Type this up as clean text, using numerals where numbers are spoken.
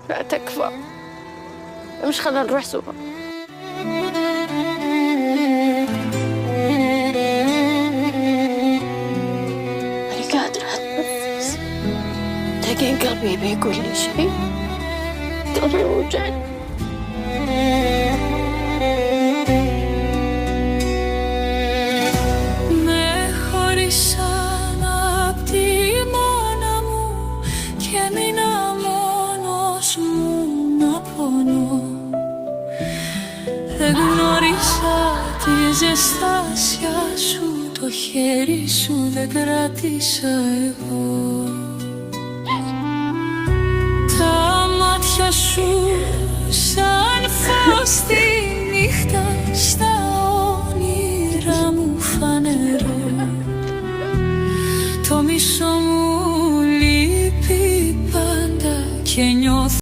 لا تكفى، مش خلينا نروح سوا. أنا قادرة أتنفس، لكن قلبي بيقول لي شيء، قلبي يوجعني. Δεν γνώρισα τη ζεστάσια σου, το χέρι σου δεν κράτησα εγώ.